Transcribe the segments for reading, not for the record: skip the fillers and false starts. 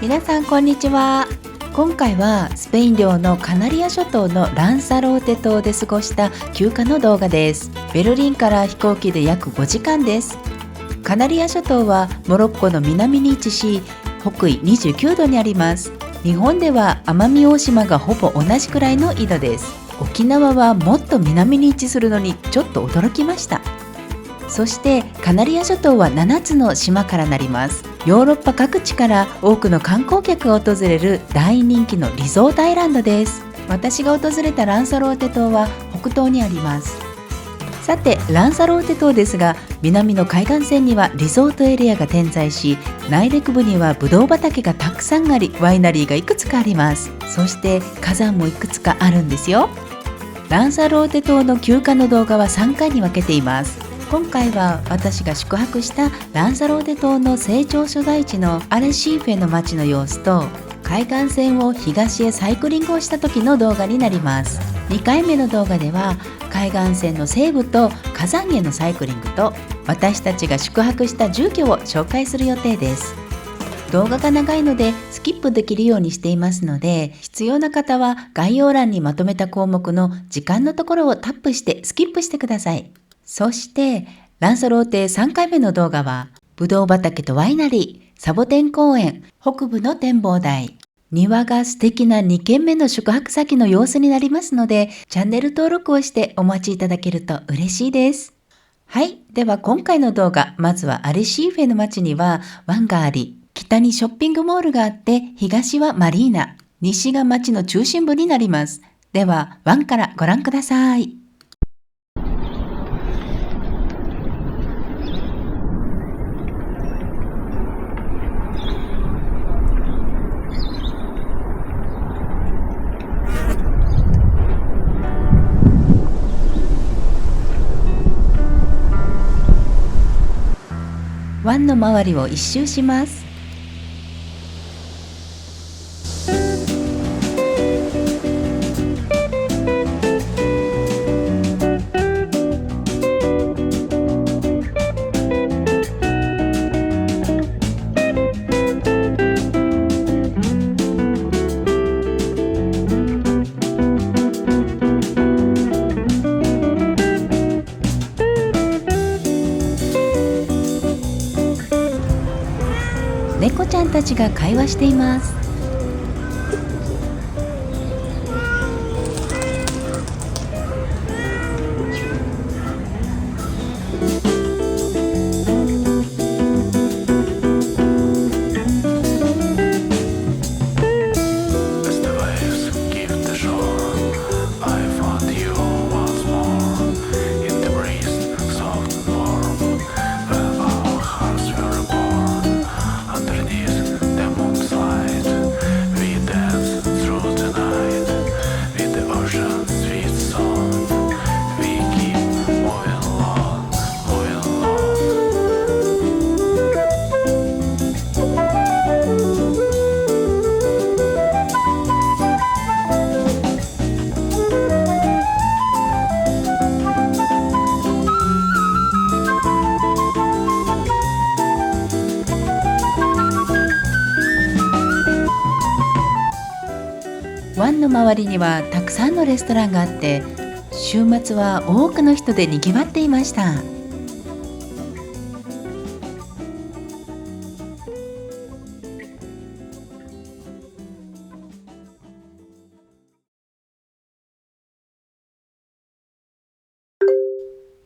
皆さんこんにちは。今回はスペイン領のカナリア諸島のランサローテ島で過ごした休暇の動画です。ベルリンから飛行機で約5時間です。カナリア諸島はモロッコの南に位置し、北緯29度にあります。日本では奄美大島がほぼ同じくらいの緯度です。沖縄はもっと南に位置するのにちょっと驚きました。そしてカナリア諸島は7つの島からなります。ヨーロッパ各地から多くの観光客が訪れる大人気のリゾートアイランドです。私が訪れたランサローテ島は北東にあります。さてランサローテ島ですが、南の海岸線にはリゾートエリアが点在し、内陸部にはブドウ畑がたくさんあり、ワイナリーがいくつかあります。そして火山もいくつかあるんですよ。ランサローテ島の休暇の動画は3回に分けています。今回は私が宿泊したランサローテ島の成長所在地のアレシーフェの街の様子と、海岸線を東へサイクリングをした時の動画になります。2回目の動画では海岸線の西部と火山へのサイクリングと、私たちが宿泊した住居を紹介する予定です。動画が長いのでスキップできるようにしていますので、必要な方は概要欄にまとめた項目の時間のところをタップしてスキップしてください。そしてランサローテ3回目の動画はブドウ畑とワイナリー、サボテン公園、北部の展望台、庭が素敵な2軒目の宿泊先の様子になりますので、チャンネル登録をしてお待ちいただけると嬉しいです。はい、では今回の動画、まずはアレシーフェの街には湾があり、北にショッピングモールがあって、東はマリーナ、西が街の中心部になります。では湾からご覧ください。湾の周りを一周します。猫ちゃんたちが会話しています。湾の周りにはたくさんのレストランがあって、週末は多くの人で賑わっていました。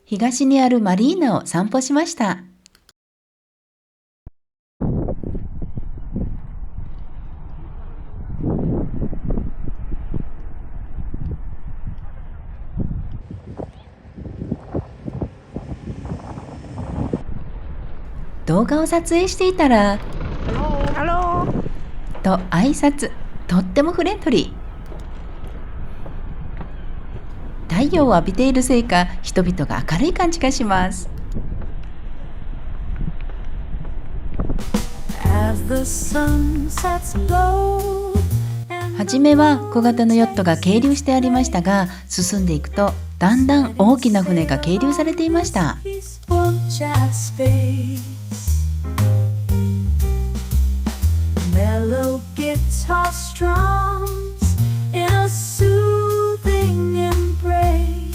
東にあるマリーナを散歩しました。動画を撮影していたら、ハローと挨拶、とってもフレンドリー。太陽を浴びているせいか、人々が明るい感じがします。はじめは小型のヨットが係留してありましたが、進んでいくとだんだん大きな船が係留されていました。Mellow guitar strums in a soothing embrace.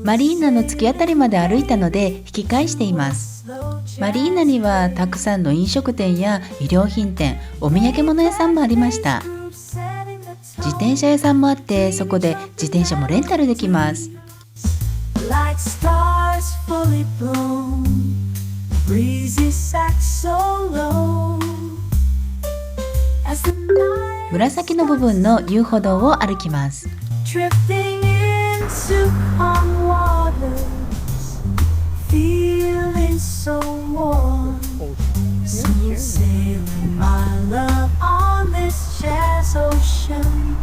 マリーナの突き当たりまで歩いたので引き返しています。マリーナにはたくさんの飲食店や衣料品店、お土産物屋さんもありました。自転車屋さんもあって、そこで自転車もレンタルできます。Like stars fully blown, breezy sax solo. As the night 紫の部分の遊歩道を歩きます。drifting into calm waters, feeling so warm. Smooth sailing, my love, on this jazz ocean,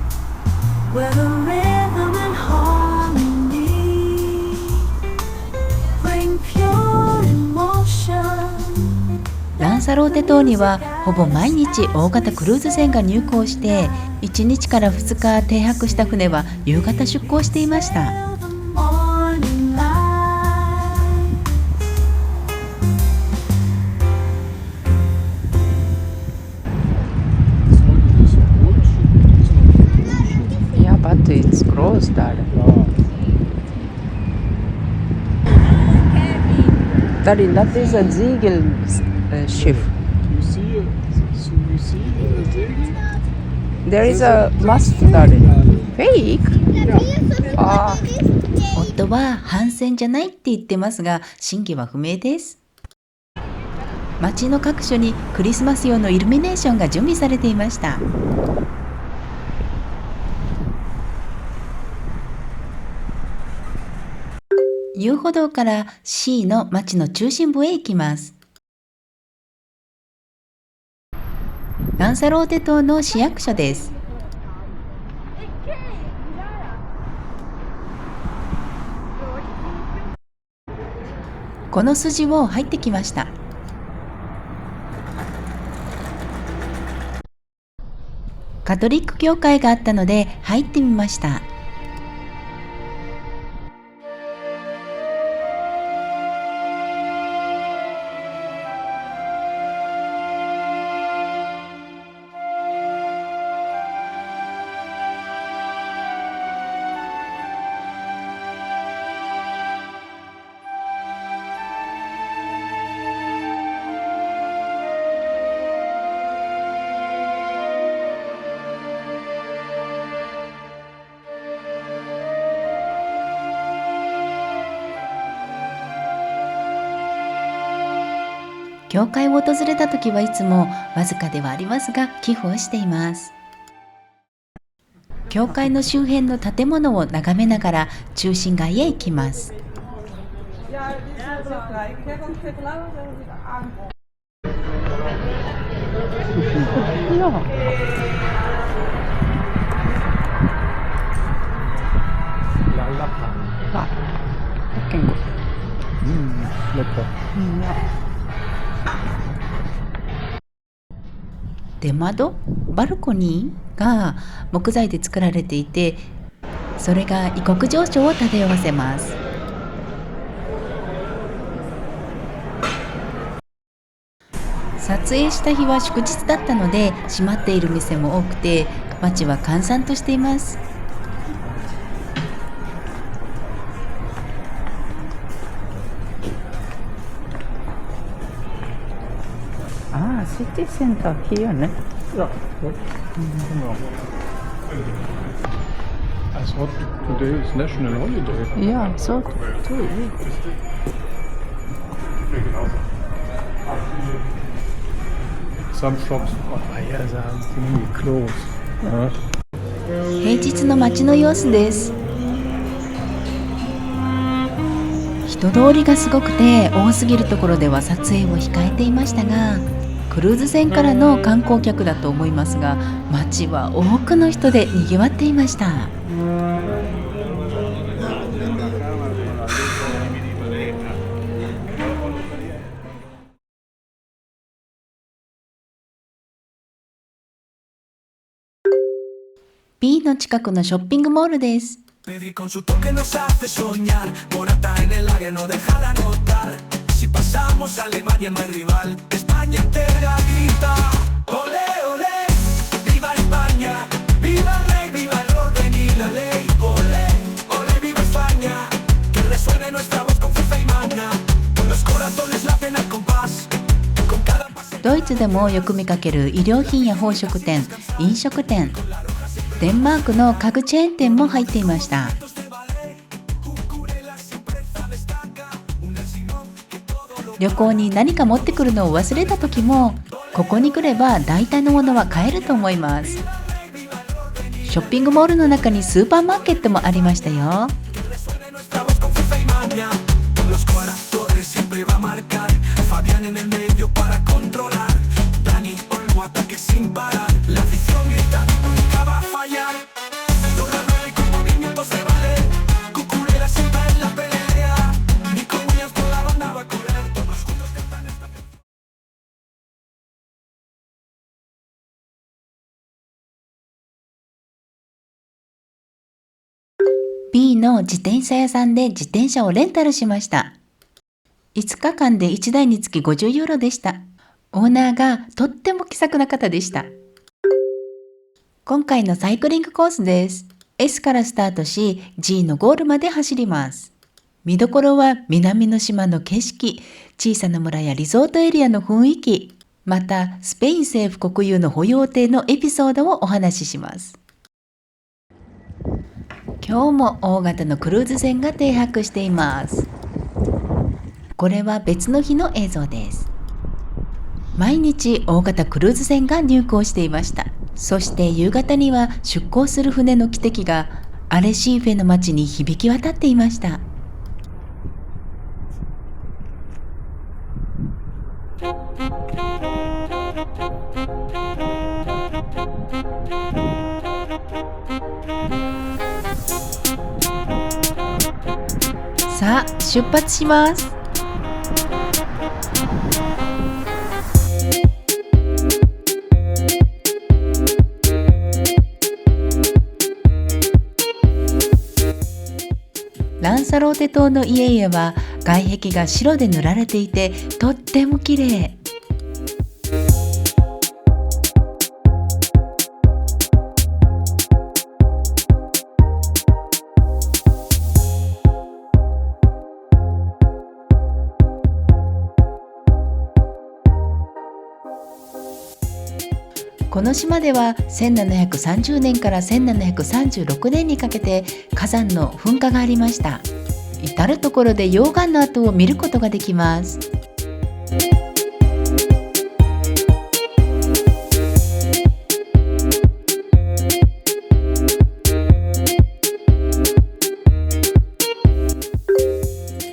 where the rhythm and harmony bring pure emotion. ランサローテ島にはほぼ毎日大型クルーズ船が入港して、1日から2日停泊した船は夕方出港していました。The morning light. Yeah, but it's closed. Darling, that is a Ziegel ship. You see it? There is a mast, darling. Fake? 夫は帆船じゃないって言ってますが、真偽は不明です。街の各所にクリスマス用のイルミネーションが準備されていました。遊歩道から C の街の中心部へ行きます。ランサローテ島の市役所です。この筋を入ってきました。カトリック教会があったので入ってみました。教会を訪れた時はいつもわずかではありますが寄付をしています。教会の周辺の建物を眺めながら中心街へ行きます。出窓、バルコニーが木材で作られていて、それが異国情緒を漂わせます。撮影した日は祝日だったので閉まっている店も多くて、街は閑散としています。シティセンターhere ね。Ja, gut. I thought today is national holiday. いや、そう。Some shops are closed. 平日の街の様子です。人通りがすごくて多すぎるところでは撮影を控えていましたが、クルーズ船からの観光客だと思いますが、街は多くの人で賑わっていました。B の近くのショッピングモールです。Baby con su toque nos hace soñar, Morata en el área no deja de anotar. Si pasamos a Alemania no hay rival, España entera grita, ole ole. イツでもよく見かける衣料品や宝飾店、飲食店、デンマークの家具チェーン店も入っていました。旅行に何か持ってくるのを忘れた時も、ここに来れば大体のものは買えると思います。ショッピングモールの中にスーパーマーケットもありましたよ。B の自転車屋さんで自転車をレンタルしました。5日間で1台につき50ユーロでした。オーナーがとっても気さくな方でした。今回のサイクリングコースです。S からスタートし G のゴールまで走ります。見どころは南の島の景色、小さな村やリゾートエリアの雰囲気、またスペイン政府国有の保養艇のエピソードをお話しします。今日も大型のクルーズ船が停泊しています。これは別の日の映像です。毎日大型クルーズ船が入港していました。そして夕方には出港する船の汽笛がアレシーフェの街に響き渡っていました。さあ、出発します。ランサローテ島の家々は外壁が白で塗られていてとっても綺麗。この島では1730年から1736年にかけて火山の噴火がありました。至るところで溶岩の跡を見ることができます。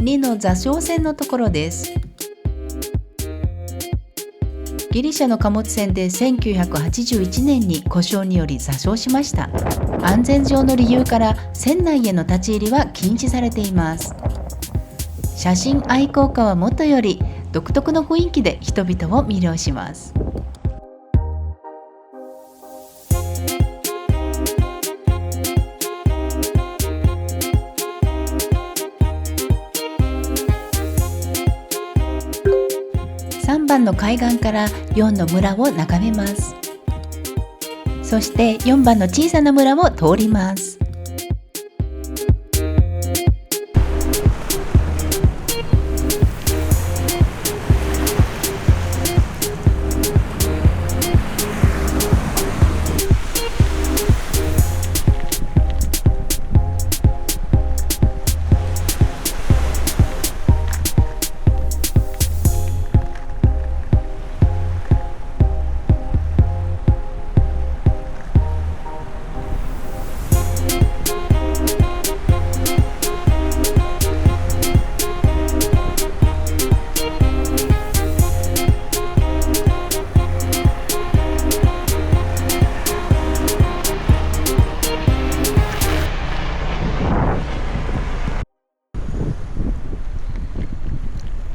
2の座礁船のところです。ギリシャの貨物船で1981年に故障により座礁しました。安全上の理由から船内への立ち入りは禁止されています。写真愛好家はもとより独特の雰囲気で人々を魅了します。3番の海岸から4の村を眺めます。そして4番の小さな村を通ります。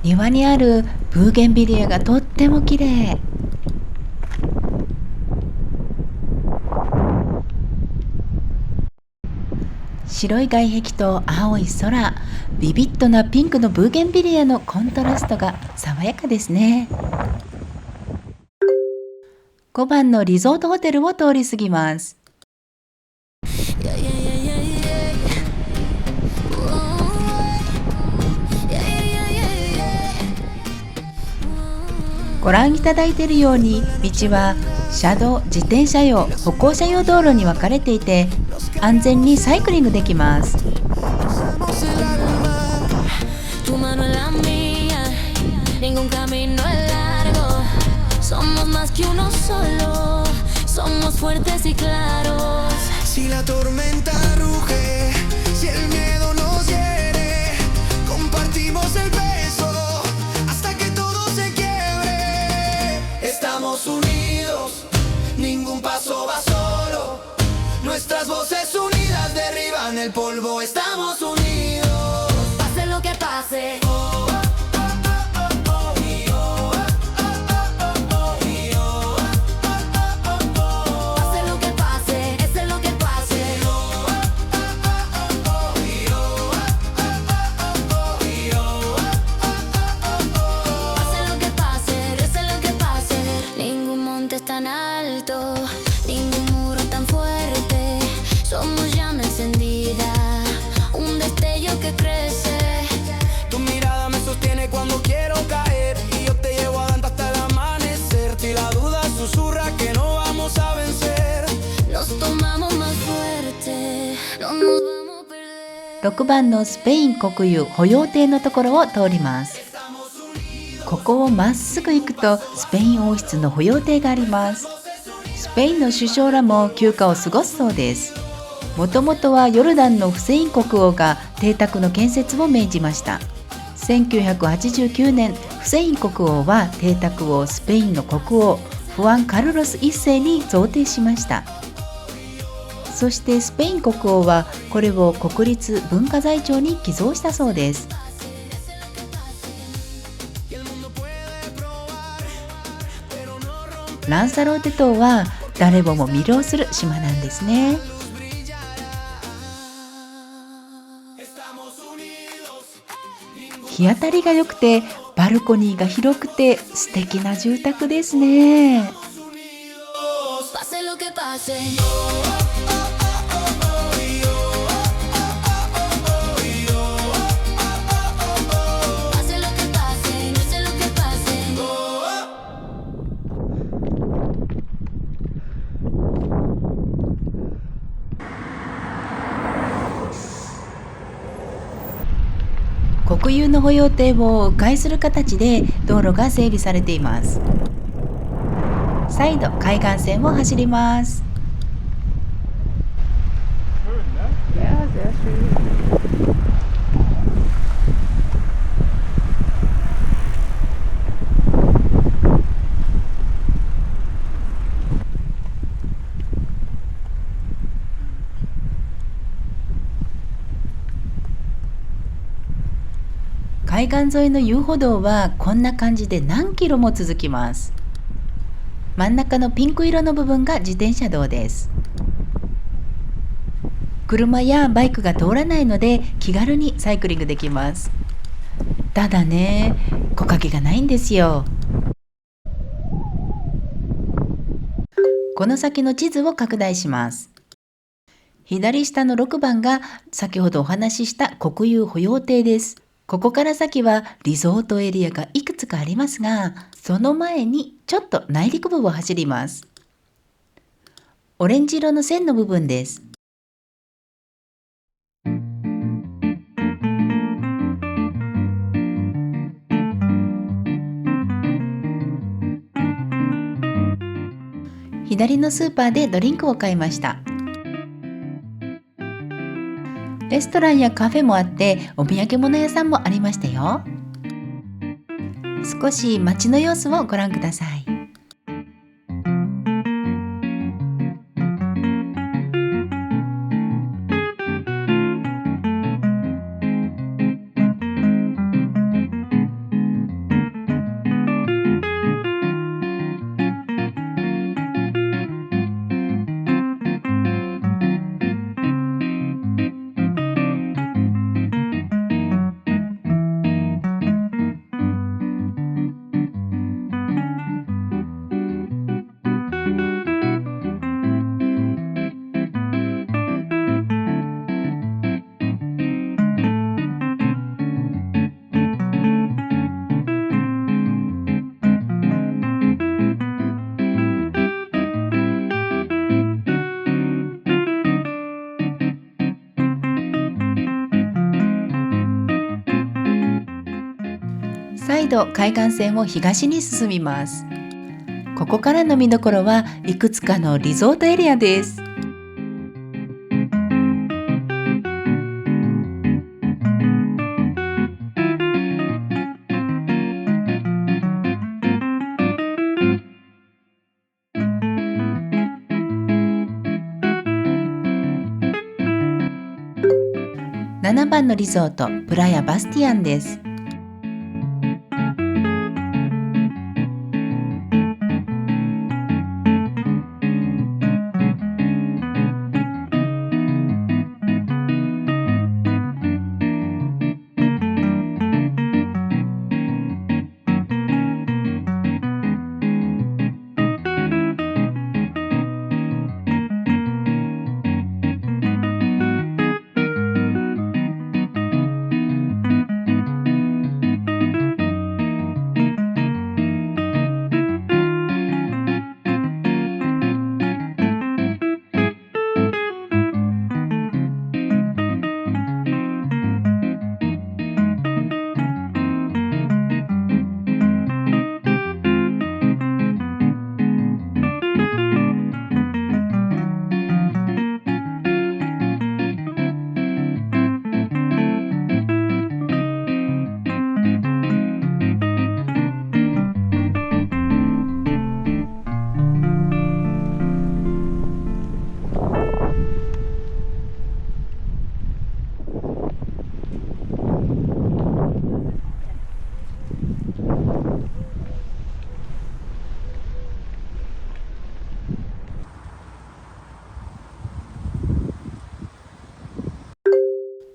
庭にあるブーゲンビリアがとっても綺麗。白い外壁と青い空、ビビッドなピンクのブーゲンビリアのコントラストが爽やかですね。5番のリゾートホテルを通り過ぎます。ご覧いただいているように道は車道、自転車用、歩行者用道路に分かれていて安全にサイクリングできます。Cruzamos el alma, tu mano en la mía, ningún camino es largo, somos más que uno solo, somos fuertes y claros. Si la tormenta ruge, si el miedo nos hiere, compartimos el peso hasta que todo se quiebre. Estamos unidos, ningún paso va solo. Nuestras voces unidas derriban el polvo. Estamos unidos. Pase lo que pase, pase lo que pase, ese es lo que pase. Pase lo que pase, ese es lo que pase. Ningún monte es tan alto, ningún muro tan fuerte. Somos llama encendida, un destello que crece. Tu mirada me sostiene cuando quiero caer y yo te llevo adelante hasta el amanecer. Si la duda susurra que no vamos a vencer. Nos tomamos más fuerte, no nos vamos a perder. 6番のスペイン国有保養艇のところを通ります。ここをまっすぐ行くとスペイン王室の保養艇があります。スペインの首相らも休暇を過ごすそうです。もともとはヨルダンのフセイン国王が邸宅の建設を命じました。1989年、フセイン国王は邸宅をスペインの国王フアン・カルロス1世に贈呈しました。そしてスペイン国王はこれを国立文化財庁に寄贈したそうです。ランサローテ島は誰もも魅了する島なんですね。日当たりが良くてバルコニーが広くて素敵な住宅ですね。Pase lo que pase. Pase lo que pase, no sé lo que pase. 国有の保養艇を迂回する形で道路が整備されています。再度海岸線を走ります。海岸沿いの遊歩道はこんな感じで何キロも続きます。真ん中のピンク色の部分が自転車道です。車やバイクが通らないので気軽にサイクリングできます。ただね、木陰がないんですよ。この先の地図を拡大します。左下の6番が先ほどお話しした国有保養艇です。ここから先はリゾートエリアがいくつかありますが、その前にちょっと内陸部を走ります。オレンジ色の線の部分です。左のスーパーでドリンクを買いました。レストランやカフェもあってお土産物屋さんもありましたよ。少し街の様子をご覧ください。道海岸線を東に進みます。ここからの見どころはいくつかのリゾートエリアです。7番のリゾートプラヤバスティアンです。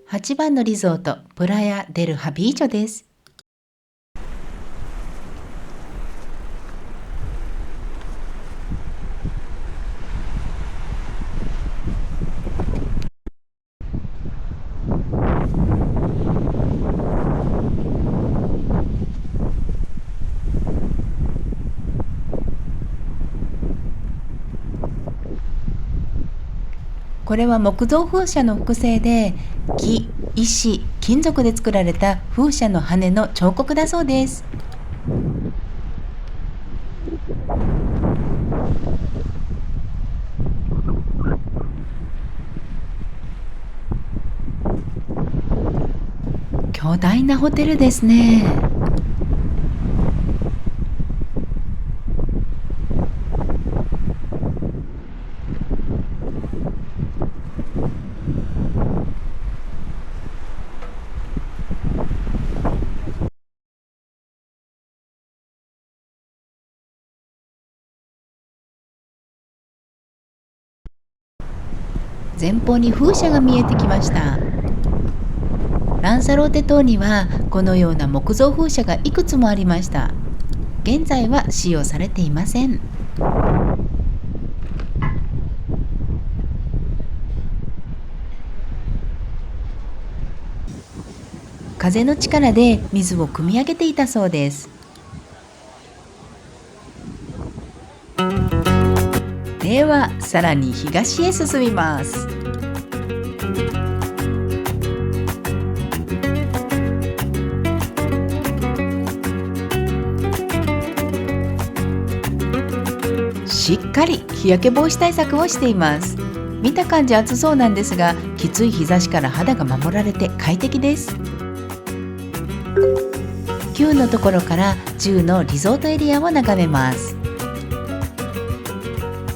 8番のリゾートプラヤデルハビーチョです。これは木造風車の複製で木、石、金属で作られた風車の羽の彫刻だそうです。巨大なホテルですね。前方に風車が見えてきました。ランサローテ島にはこのような木造風車がいくつもありました。現在は使用されていません。風の力で水を汲み上げていたそうです。ではさらに東へ進みます。しっかり日焼け防止対策をしています。見た感じ暑そうなんですが、きつい日差しから肌が守られて快適です。9のところから10のリゾートエリアを眺めます。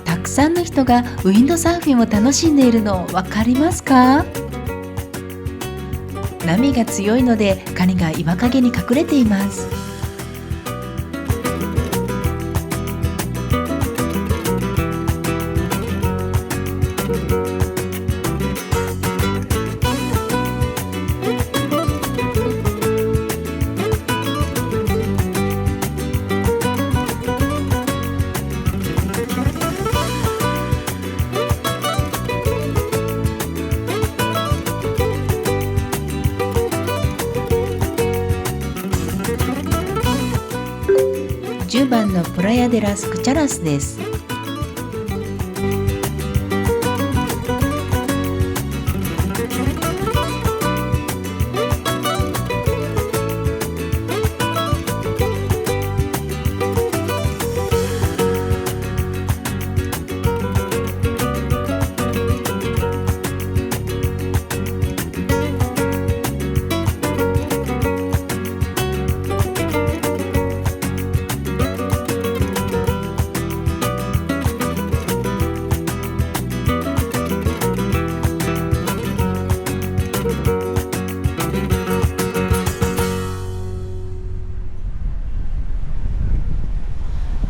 たくさんの人がウィンドサーフィンを楽しんでいるの分かりますか？波が強いのでカニが岩陰に隠れています。10番のプラヤデラスクチャラスです。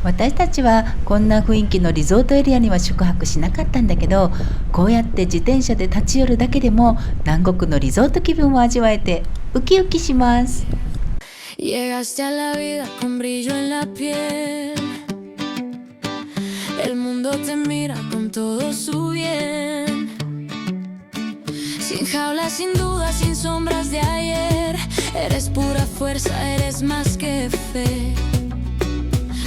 私たちはこんな雰囲気のリゾートエリアには宿泊しなかったんだけど、こうやって自転車で立ち寄るだけでも南国のリゾート気分を味わえてウキウキします。Llegaste a la vida con brillo en la piel. El mundo te mira con todo su bien. Sin jaulas, sin dudas, sin sombras de ayer. Eres pura fuerza, eres más que fe.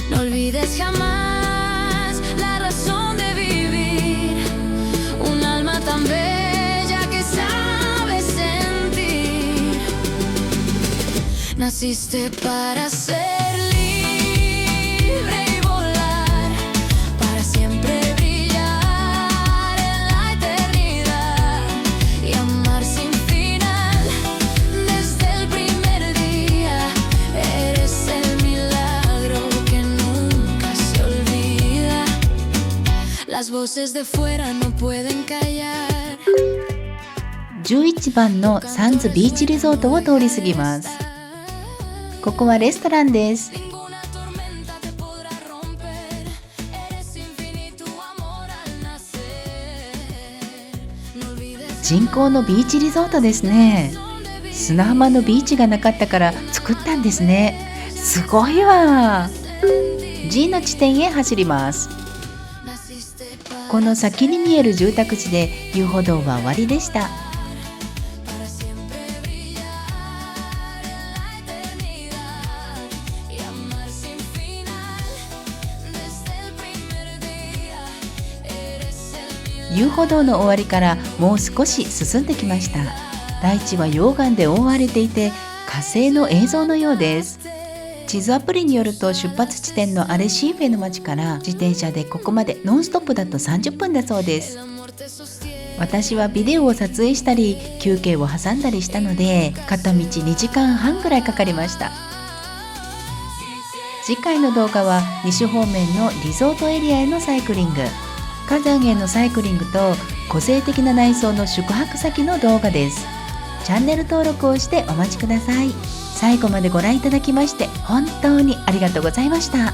No olvides jamás la razón de vivir. Un alma tan bella que sabe sentir. Naciste para ser libre y volar, para siempre brillar en la eternidad y amar sin final. Desde el primer día eres el milagro que nunca se olvida. Las voces de fuera no pueden callar. 11番のサンズビーチリゾートを通り過ぎます。ここはレストランです。人工のビーチリゾートですね。砂浜のビーチがなかったから作ったんですね。すごいわ。G の地点へ走ります。この先に見える住宅地で遊歩道は終わりでした。遊歩道の終わりからもう少し進んできました。大地は溶岩で覆われていて火星の映像のようです。地図アプリによると出発地点のアレシーフェの町から自転車でここまでノンストップだと30分だそうです。私はビデオを撮影したり休憩を挟んだりしたので片道2時間半ぐらいかかりました。次回の動画は西方面のリゾートエリアへのサイクリング、火山へのサイクリングと個性的な内装の宿泊先の動画です。チャンネル登録をしてお待ちください。最後までご覧いただきまして本当にありがとうございました。